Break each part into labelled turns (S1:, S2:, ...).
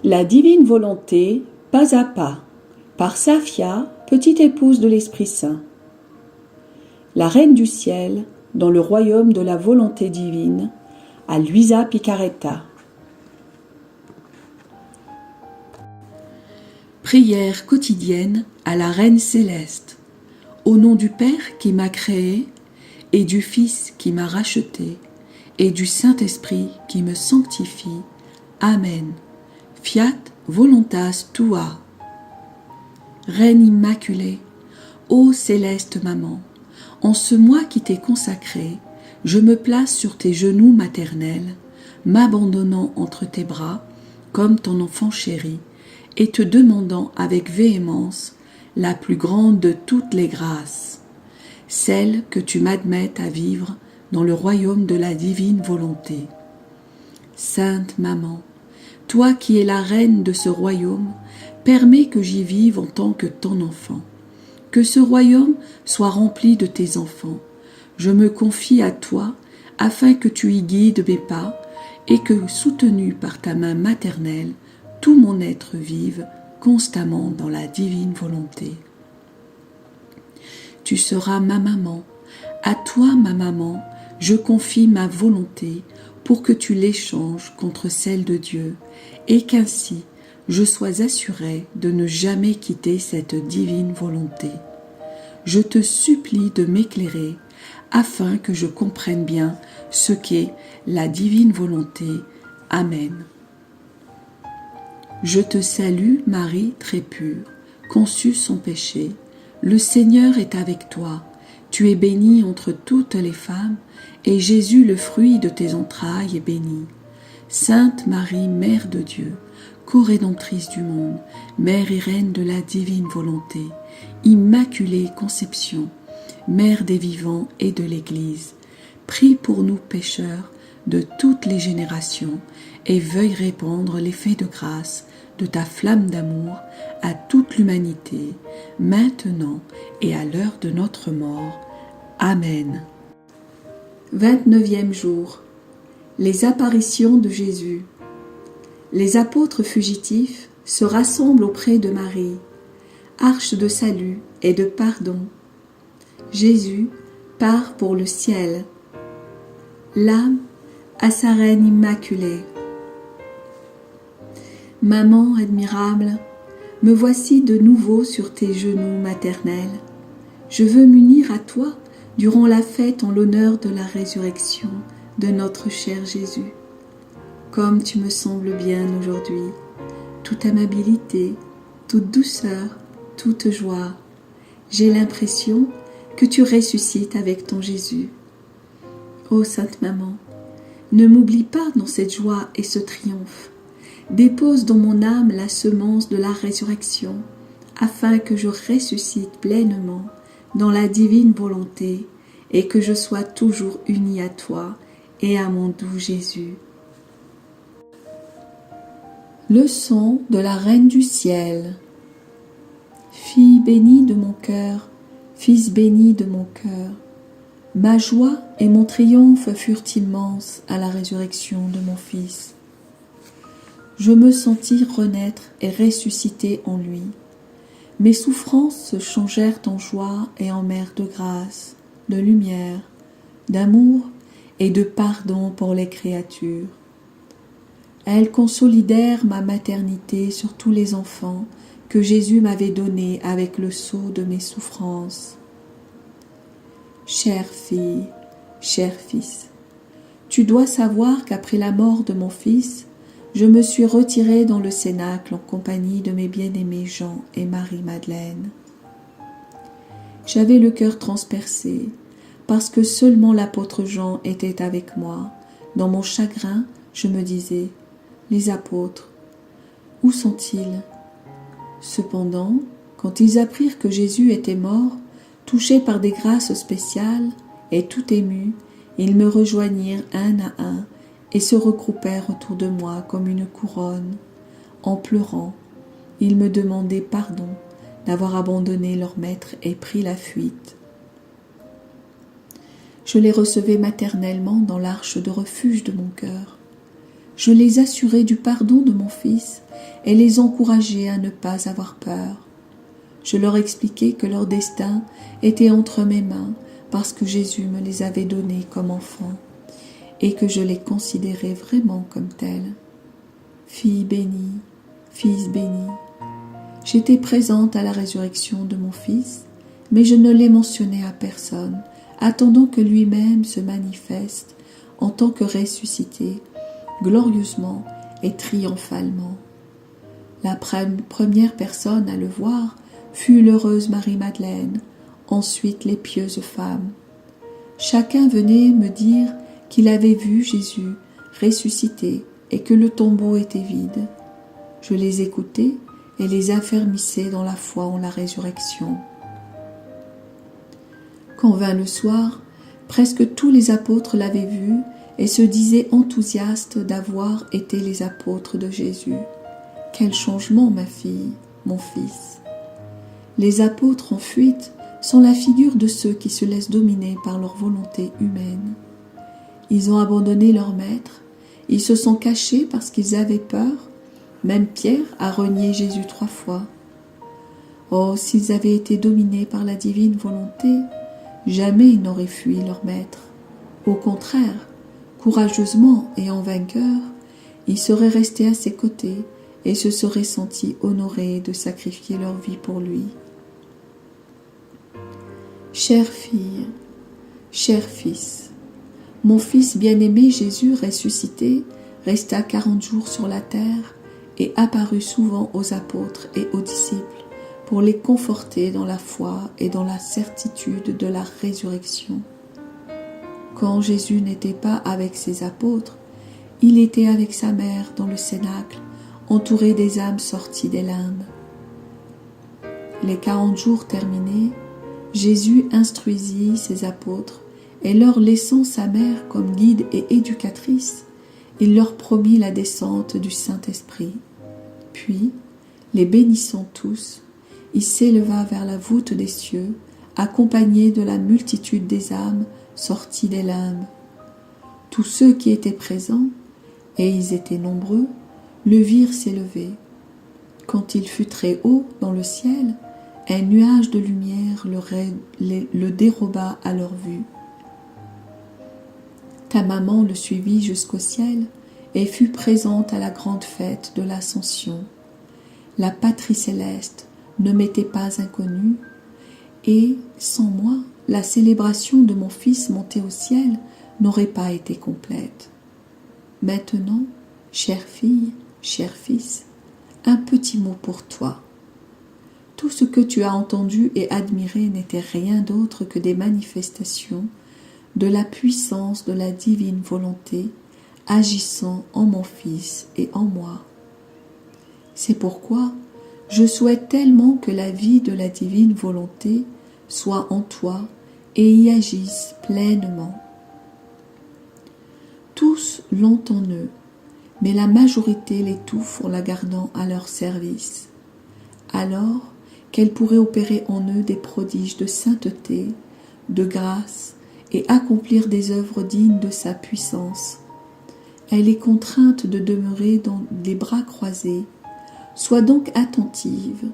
S1: La divine volonté, pas à pas, par Safia, petite épouse de l'Esprit Saint. La Reine du Ciel, dans le royaume de la volonté divine, à Luisa Picaretta. Prière quotidienne à la Reine Céleste. Au nom du Père qui m'a créé, et du Fils qui m'a racheté, et du Saint-Esprit qui me sanctifie. Amen. Fiat voluntas tua. Reine immaculée, ô céleste maman, en ce mois qui t'est consacré, je me place sur tes genoux maternels, m'abandonnant entre tes bras, comme ton enfant chéri, et te demandant avec véhémence la plus grande de toutes les grâces, celle que tu m'admettes à vivre dans le royaume de la divine volonté. Sainte Maman, toi qui es la reine de ce royaume, permets que j'y vive en tant que ton enfant. Que ce royaume soit rempli de tes enfants. Je me confie à toi afin que tu y guides mes pas et que, soutenu par ta main maternelle, tout mon être vive constamment dans la divine volonté. Tu seras ma maman. À toi, ma maman, je confie ma volonté pour que tu l'échanges contre celle de Dieu et qu'ainsi je sois assurée de ne jamais quitter cette divine volonté. Je te supplie de m'éclairer afin que je comprenne bien ce qu'est la divine volonté. Amen. Je te salue, Marie très pure, conçue sans péché. Le Seigneur est avec toi. Tu es bénie entre toutes les femmes, et Jésus, le fruit de tes entrailles, est béni. Sainte Marie, Mère de Dieu, co-rédemptrice du monde, Mère et Reine de la divine volonté, Immaculée Conception, Mère des vivants et de l'Église, prie pour nous pécheurs de toutes les générations et veuille répandre l'effet de grâce de ta flamme d'amour à toute l'humanité, maintenant et à l'heure de notre mort. Amen. 29e jour. Les apparitions de Jésus. Les apôtres fugitifs se rassemblent auprès de Marie, arche de salut et de pardon. Jésus part pour le ciel. L'âme à sa reine immaculée. Maman admirable, me voici de nouveau sur tes genoux maternels. Je veux m'unir à toi durant la fête en l'honneur de la résurrection de notre cher Jésus. Comme tu me sembles bien aujourd'hui, toute amabilité, toute douceur, toute joie, j'ai l'impression que tu ressuscites avec ton Jésus. Ô Sainte Maman, ne m'oublie pas dans cette joie et ce triomphe. Dépose dans mon âme la semence de la résurrection, afin que je ressuscite pleinement dans la divine volonté et que je sois toujours unie à toi et à mon doux Jésus. Leçon de la Reine du Ciel. Fille bénie de mon cœur, Fils béni de mon cœur, ma joie et mon triomphe furent immenses à la résurrection de mon Fils. Je me sentis renaître et ressusciter en lui. Mes souffrances se changèrent en joie et en mer de grâce, de lumière, d'amour et de pardon pour les créatures. Elles consolidèrent ma maternité sur tous les enfants que Jésus m'avait donnés avec le sceau de mes souffrances. Chère fille, cher fils, tu dois savoir qu'après la mort de mon fils, je me suis retirée dans le cénacle en compagnie de mes bien-aimés Jean et Marie-Madeleine. J'avais le cœur transpercé, parce que seulement l'apôtre Jean était avec moi. Dans mon chagrin, je me disais, les apôtres, où sont-ils? Cependant, quand ils apprirent que Jésus était mort, touchés par des grâces spéciales et tout émus, ils me rejoignirent un à un et se regroupèrent autour de moi comme une couronne. En pleurant, ils me demandaient pardon d'avoir abandonné leur maître et pris la fuite. Je les recevais maternellement dans l'arche de refuge de mon cœur. Je les assurai du pardon de mon Fils et les encourageai à ne pas avoir peur. Je leur expliquai que leur destin était entre mes mains parce que Jésus me les avait donnés comme enfants et que je les considérais vraiment comme tels. Fille bénie, Fils béni. J'étais présente à la résurrection de mon Fils, mais je ne l'ai mentionné à personne, attendant que lui-même se manifeste en tant que ressuscité, glorieusement et triomphalement. La première personne à le voir fut l'heureuse Marie-Madeleine, ensuite les pieuses femmes. Chacun venait me dire qu'il avait vu Jésus ressuscité et que le tombeau était vide. Je les écoutais et les affermissais dans la foi en la résurrection. Quand vint le soir, presque tous les apôtres l'avaient vu et se disaient enthousiastes d'avoir été les apôtres de Jésus. Quel changement, ma fille, mon fils! Les apôtres en fuite sont la figure de ceux qui se laissent dominer par leur volonté humaine. Ils ont abandonné leur maître, ils se sont cachés parce qu'ils avaient peur. Même Pierre a renié Jésus 3 fois. Oh, s'ils avaient été dominés par la divine volonté, jamais ils n'auraient fui leur maître. Au contraire, courageusement et en vainqueur, ils seraient restés à ses côtés et se seraient sentis honorés de sacrifier leur vie pour lui. Chère fille, cher fils, mon fils bien-aimé Jésus ressuscité resta 40 jours sur la terre et apparut souvent aux apôtres et aux disciples pour les conforter dans la foi et dans la certitude de la résurrection. Quand Jésus n'était pas avec ses apôtres, il était avec sa mère dans le cénacle, entouré des âmes sorties des limbes. Les 40 jours terminés, Jésus instruisit ses apôtres et leur laissant sa mère comme guide et éducatrice, il leur promit la descente du Saint-Esprit. Puis, les bénissant tous, il s'éleva vers la voûte des cieux, accompagné de la multitude des âmes sorties des limbes. Tous ceux qui étaient présents, et ils étaient nombreux, le virent s'élever. Quand il fut très haut dans le ciel, un nuage de lumière le déroba à leur vue. Ta maman le suivit jusqu'au ciel et fut présente à la grande fête de l'Ascension. La patrie céleste ne m'était pas inconnue, et, sans moi, la célébration de mon fils monté au ciel n'aurait pas été complète. Maintenant, chère fille, cher fils, un petit mot pour toi. Tout ce que tu as entendu et admiré n'était rien d'autre que des manifestations de la puissance de la divine volonté agissant en mon Fils et en moi. C'est pourquoi je souhaite tellement que la vie de la divine volonté soit en toi et y agisse pleinement. Tous l'ont en eux, mais la majorité l'étouffe en la gardant à leur service. Alors qu'elle pourrait opérer en eux des prodiges de sainteté, de grâce et accomplir des œuvres dignes de sa puissance. Elle est contrainte de demeurer dans les bras croisés. Sois donc attentive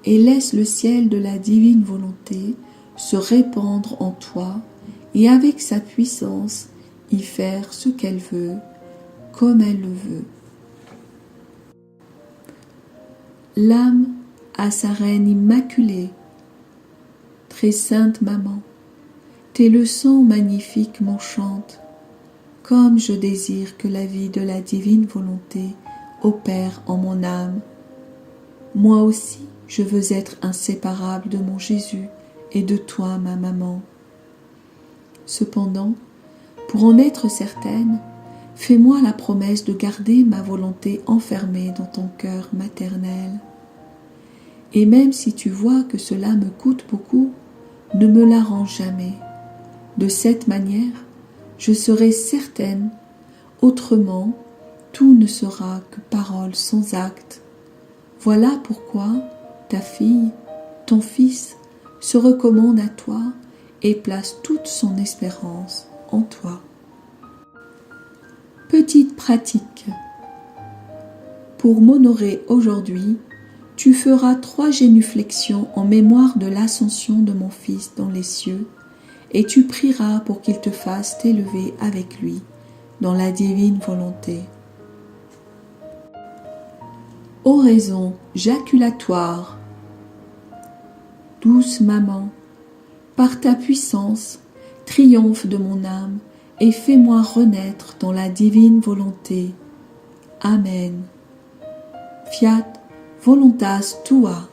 S1: et laisse le ciel de la divine volonté se répandre en toi et avec sa puissance y faire ce qu'elle veut, comme elle le veut. L'âme à sa reine immaculée, très sainte maman, tes leçons magnifiques m'enchantent, comme je désire que la vie de la divine volonté opère en mon âme. Moi aussi, je veux être inséparable de mon Jésus et de toi, ma maman. Cependant, pour en être certaine, fais-moi la promesse de garder ma volonté enfermée dans ton cœur maternel. Et même si tu vois que cela me coûte beaucoup, ne me la rends jamais. De cette manière, je serai certaine, autrement, tout ne sera que parole sans acte. Voilà pourquoi ta fille, ton fils, se recommande à toi et place toute son espérance en toi. Petite pratique. pour m'honorer aujourd'hui, tu feras 3 génuflexions en mémoire de l'ascension de mon Fils dans les cieux, et tu prieras pour qu'il te fasse t'élever avec lui dans la divine volonté. Oraison jaculatoire. Douce maman, par ta puissance, triomphe de mon âme et fais-moi renaître dans la divine volonté. Amen. Fiat voluntas tua.